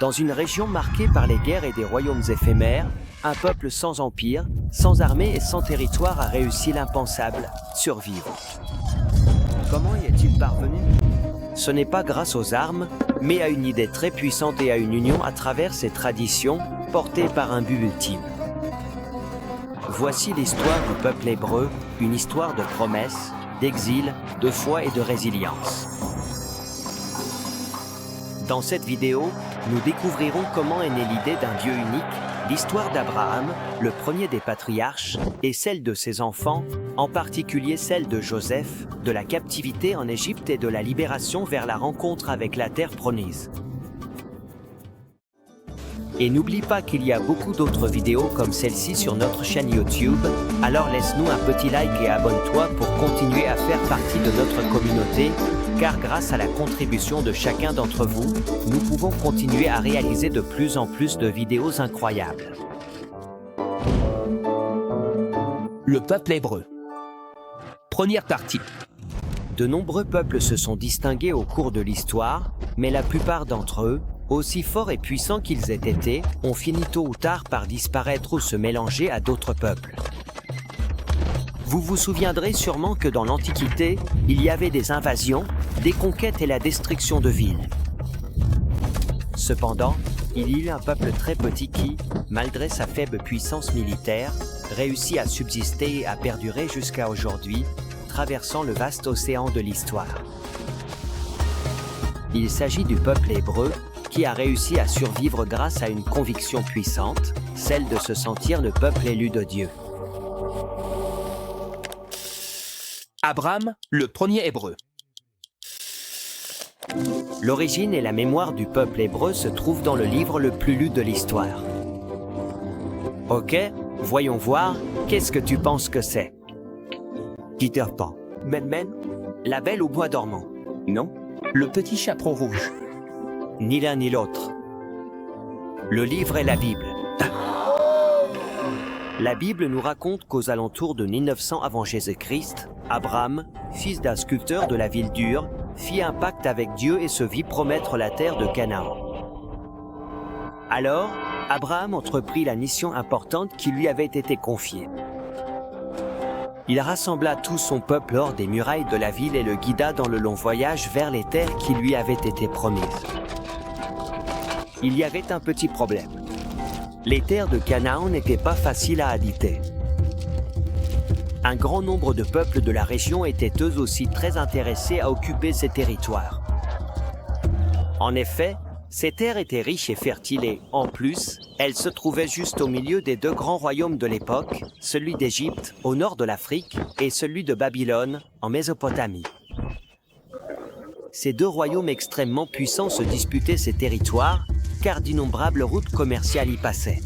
Dans une région marquée par les guerres et des royaumes éphémères, un peuple sans empire, sans armée et sans territoire a réussi l'impensable, survivre. Comment y est-il parvenu? Ce n'est pas grâce aux armes, mais à une idée très puissante et à une union à travers ces traditions, portées par un but ultime. Voici l'histoire du peuple hébreu, une histoire de promesses, d'exil, de foi et de résilience. Dans cette vidéo, nous découvrirons comment est née l'idée d'un Dieu unique, l'histoire d'Abraham, le premier des patriarches, et celle de ses enfants, en particulier celle de Joseph, de la captivité en Égypte et de la libération vers la rencontre avec la terre promise. Et n'oublie pas qu'il y a beaucoup d'autres vidéos comme celle-ci sur notre chaîne YouTube, alors laisse-nous un petit like et abonne-toi pour continuer à faire partie de notre communauté, car grâce à la contribution de chacun d'entre vous, nous pouvons continuer à réaliser de plus en plus de vidéos incroyables. Le peuple hébreu. Première partie. De nombreux peuples se sont distingués au cours de l'histoire, mais la plupart d'entre eux, aussi forts et puissants qu'ils aient été, ont fini tôt ou tard par disparaître ou se mélanger à d'autres peuples. Vous vous souviendrez sûrement que dans l'Antiquité, il y avait des invasions, des conquêtes et la destruction de villes. Cependant, il y eut un peuple très petit qui, malgré sa faible puissance militaire, réussit à subsister et à perdurer jusqu'à aujourd'hui, traversant le vaste océan de l'histoire. Il s'agit du peuple hébreu, qui a réussi à survivre grâce à une conviction puissante, celle de se sentir le peuple élu de Dieu. Abraham, le premier hébreu. L'origine et la mémoire du peuple hébreu se trouvent dans le livre le plus lu de l'histoire. Ok, voyons voir, qu'est-ce que tu penses que c'est? Peter Pan. Men, La Belle au bois dormant. Non? Le petit chaperon rouge. Ni l'un ni l'autre. Le livre est la Bible. La Bible nous raconte qu'aux alentours de 1900 avant Jésus-Christ, Abraham, fils d'un sculpteur de la ville d'Ur, fit un pacte avec Dieu et se vit promettre la terre de Canaan. Alors, Abraham entreprit la mission importante qui lui avait été confiée. Il rassembla tout son peuple hors des murailles de la ville et le guida dans le long voyage vers les terres qui lui avaient été promises. Il y avait un petit problème. Les terres de Canaan n'étaient pas faciles à habiter. Un grand nombre de peuples de la région étaient eux aussi très intéressés à occuper ces territoires. En effet, ces terres étaient riches et fertiles et, en plus, elles se trouvaient juste au milieu des deux grands royaumes de l'époque, celui d'Égypte, au nord de l'Afrique, et celui de Babylone, en Mésopotamie. Ces deux royaumes extrêmement puissants se disputaient ces territoires, car d'innombrables routes commerciales y passaient.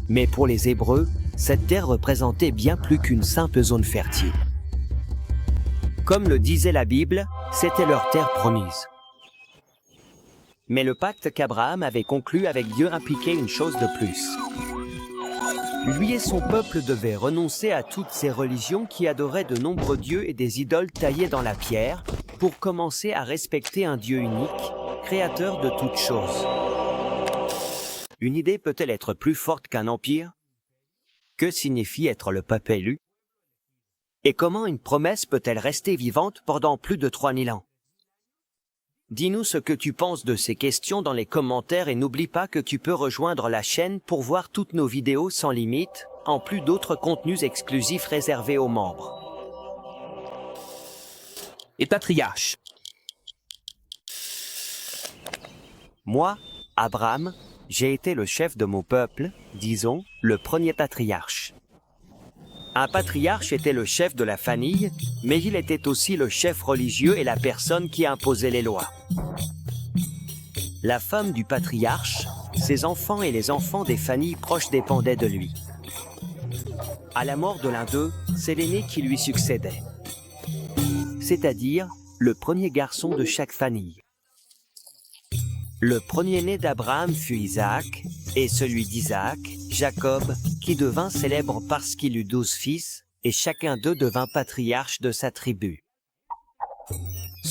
Mais pour les Hébreux, cette terre représentait bien plus qu'une simple zone fertile. Comme le disait la Bible, c'était leur terre promise. Mais le pacte qu'Abraham avait conclu avec Dieu impliquait une chose de plus. Lui et son peuple devaient renoncer à toutes ces religions qui adoraient de nombreux dieux et des idoles taillées dans la pierre, pour commencer à respecter un Dieu unique, créateur de toutes choses. Une idée peut-elle être plus forte qu'un empire? Que signifie être le peuple élu? Et comment une promesse peut-elle rester vivante pendant plus de 3000 ans? Dis-nous ce que tu penses de ces questions dans les commentaires et n'oublie pas que tu peux rejoindre la chaîne pour voir toutes nos vidéos sans limite, en plus d'autres contenus exclusifs réservés aux membres. Et patriarche. Moi, Abraham, j'ai été le chef de mon peuple, disons, le premier patriarche. Un patriarche était le chef de la famille, mais il était aussi le chef religieux et la personne qui imposait les lois. La femme du patriarche, ses enfants et les enfants des familles proches dépendaient de lui. À la mort de l'un d'eux, c'est l'aîné qui lui succédait, c'est-à-dire le premier garçon de chaque famille. Le premier-né d'Abraham fut Isaac, et celui d'Isaac, Jacob, qui devint célèbre parce qu'il eut 12 fils, et chacun d'eux devint patriarche de sa tribu.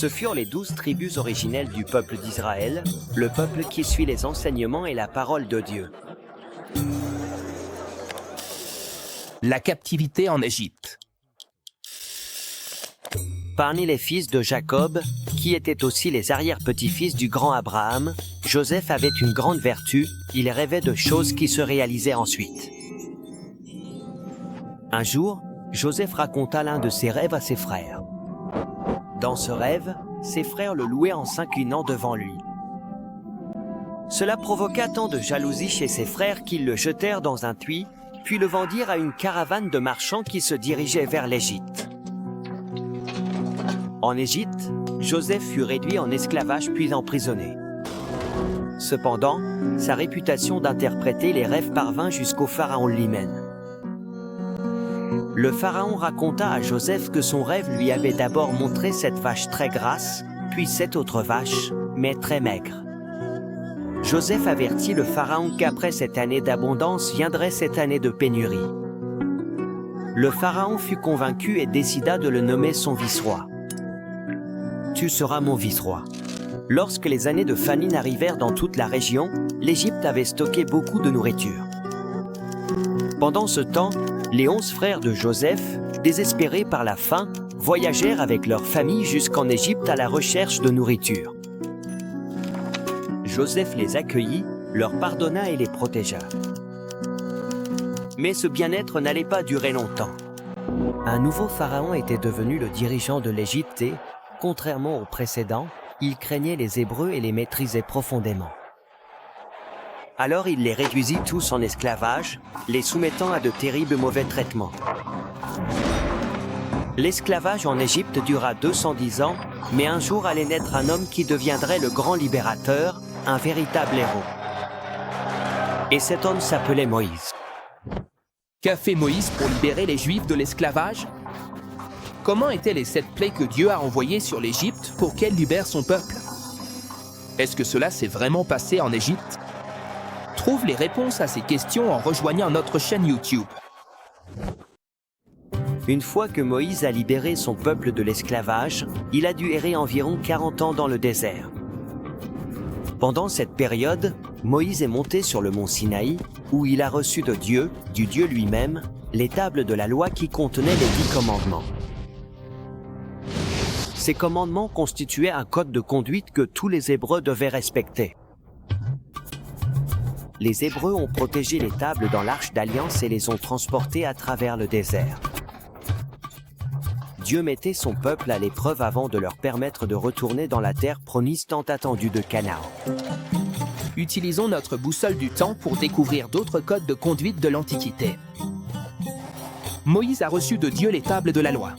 Ce furent les 12 tribus originelles du peuple d'Israël, le peuple qui suit les enseignements et la parole de Dieu. La captivité en Égypte. Parmi les fils de Jacob, qui étaient aussi les arrière-petits-fils du grand Abraham, Joseph avait une grande vertu, il rêvait de choses qui se réalisaient ensuite. Un jour, Joseph raconta l'un de ses rêves à ses frères. Dans ce rêve, ses frères le louaient en s'inclinant devant lui. Cela provoqua tant de jalousie chez ses frères qu'ils le jetèrent dans un puits, puis le vendirent à une caravane de marchands qui se dirigeait vers l'Égypte. En Égypte, Joseph fut réduit en esclavage puis emprisonné. Cependant, sa réputation d'interpréter les rêves parvint jusqu'au pharaon lui-même. Le pharaon raconta à Joseph que son rêve lui avait d'abord montré cette vache très grasse, puis cette autre vache, mais très maigre. Joseph avertit le pharaon qu'après cette année d'abondance viendrait cette année de pénurie. Le pharaon fut convaincu et décida de le nommer son vice-roi. « Tu seras mon vice-roi ». Lorsque les années de famine arrivèrent dans toute la région, l'Égypte avait stocké beaucoup de nourriture. Pendant ce temps, les 11 frères de Joseph, désespérés par la faim, voyagèrent avec leur famille jusqu'en Égypte à la recherche de nourriture. Joseph les accueillit, leur pardonna et les protégea. Mais ce bien-être n'allait pas durer longtemps. Un nouveau pharaon était devenu le dirigeant de l'Égypte et, contrairement au précédent, il craignait les Hébreux et les maîtrisait profondément. Alors il les réduisit tous en esclavage, les soumettant à de terribles mauvais traitements. L'esclavage en Égypte dura 210 ans, mais un jour allait naître un homme qui deviendrait le grand libérateur, un véritable héros. Et cet homme s'appelait Moïse. Qu'a fait Moïse pour libérer les Juifs de l'esclavage? Comment étaient les 7 plaies que Dieu a envoyées sur l'Égypte pour qu'elle libère son peuple? Est-ce que cela s'est vraiment passé en Égypte? Trouve les réponses à ces questions en rejoignant notre chaîne YouTube. Une fois que Moïse a libéré son peuple de l'esclavage, il a dû errer environ 40 ans dans le désert. Pendant cette période, Moïse est monté sur le mont Sinaï, où il a reçu de Dieu, du Dieu lui-même, les tables de la loi qui contenaient les 10 commandements. Ces commandements constituaient un code de conduite que tous les Hébreux devaient respecter. Les Hébreux ont protégé les tables dans l'Arche d'Alliance et les ont transportées à travers le désert. Dieu mettait son peuple à l'épreuve avant de leur permettre de retourner dans la terre promise tant attendue de Canaan. Utilisons notre boussole du temps pour découvrir d'autres codes de conduite de l'Antiquité. Moïse a reçu de Dieu les tables de la loi.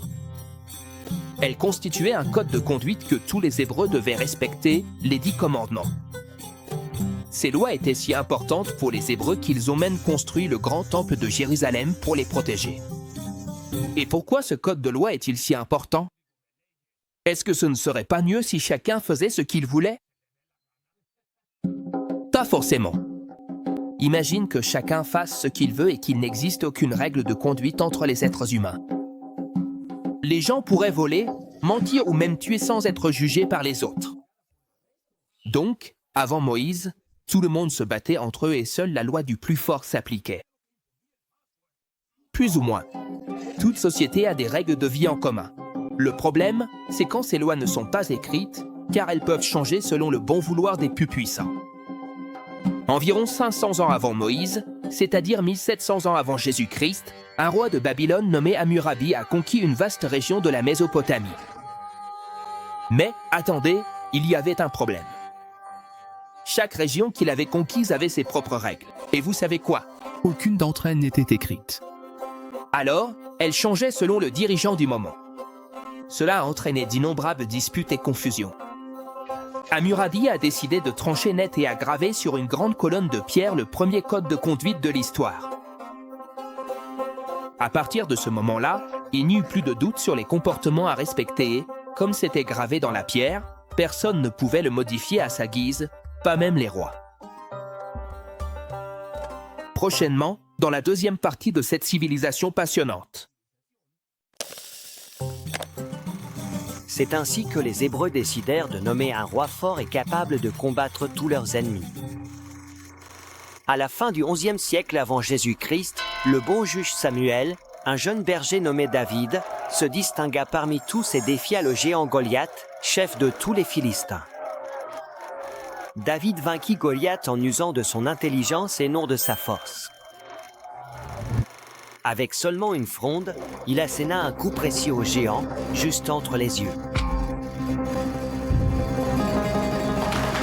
Elles constituaient un code de conduite que tous les Hébreux devaient respecter, les 10 commandements. Ces lois étaient si importantes pour les Hébreux qu'ils ont même construit le grand temple de Jérusalem pour les protéger. Et pourquoi ce code de loi est-il si important? Est-ce que ce ne serait pas mieux si chacun faisait ce qu'il voulait? Pas forcément. Imagine que chacun fasse ce qu'il veut et qu'il n'existe aucune règle de conduite entre les êtres humains. Les gens pourraient voler, mentir ou même tuer sans être jugés par les autres. Donc, avant Moïse, tout le monde se battait entre eux et seule la loi du plus fort s'appliquait. Plus ou moins. Toute société a des règles de vie en commun. Le problème, c'est quand ces lois ne sont pas écrites, car elles peuvent changer selon le bon vouloir des plus puissants. Environ 500 ans avant Moïse, c'est-à-dire 1700 ans avant Jésus-Christ, un roi de Babylone nommé Hammurabi a conquis une vaste région de la Mésopotamie. Mais, attendez, il y avait un problème. Chaque région qu'il avait conquise avait ses propres règles. Et vous savez quoi? Aucune d'entre elles n'était écrite. Alors, elles changeaient selon le dirigeant du moment. Cela a entraîné d'innombrables disputes et confusions. Hammurabi a décidé de trancher net et a gravé sur une grande colonne de pierre le premier code de conduite de l'histoire. À partir de ce moment-là, il n'y eut plus de doute sur les comportements à respecter et, comme c'était gravé dans la pierre, personne ne pouvait le modifier à sa guise, pas même les rois. Prochainement, dans la deuxième partie de cette civilisation passionnante. C'est ainsi que les Hébreux décidèrent de nommer un roi fort et capable de combattre tous leurs ennemis. À la fin du XIe siècle avant Jésus-Christ, le bon juge Samuel, un jeune berger nommé David, se distingua parmi tous et défia le géant Goliath, chef de tous les Philistins. David vainquit Goliath en usant de son intelligence et non de sa force. Avec seulement une fronde, il asséna un coup précis au géant, juste entre les yeux.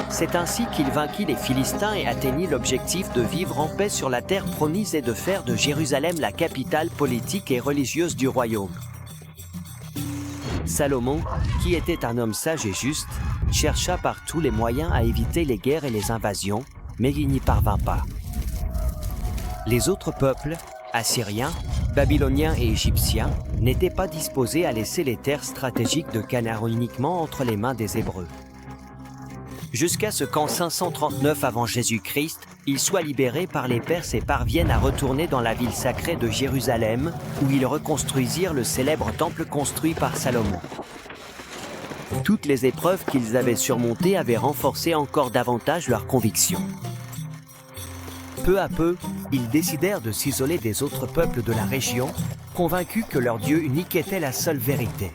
C'est ainsi qu'il vainquit les Philistins et atteignit l'objectif de vivre en paix sur la terre promise et de faire de Jérusalem la capitale politique et religieuse du royaume. Salomon, qui était un homme sage et juste, chercha par tous les moyens à éviter les guerres et les invasions, mais il n'y parvint pas. Les autres peuples, Assyriens, Babyloniens et Égyptiens, n'étaient pas disposés à laisser les terres stratégiques de Canaan uniquement entre les mains des Hébreux. Jusqu'à ce qu'en 539 avant Jésus-Christ, ils soient libérés par les Perses et parviennent à retourner dans la ville sacrée de Jérusalem, où ils reconstruisirent le célèbre temple construit par Salomon. Toutes les épreuves qu'ils avaient surmontées avaient renforcé encore davantage leur conviction. Peu à peu, ils décidèrent de s'isoler des autres peuples de la région, convaincus que leur Dieu unique était la seule vérité.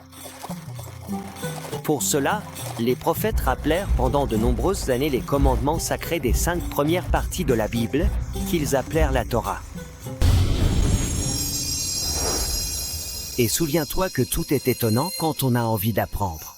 Pour cela, les prophètes rappelèrent pendant de nombreuses années les commandements sacrés des 5 premières parties de la Bible, qu'ils appelèrent la Torah. Et souviens-toi que tout est étonnant quand on a envie d'apprendre.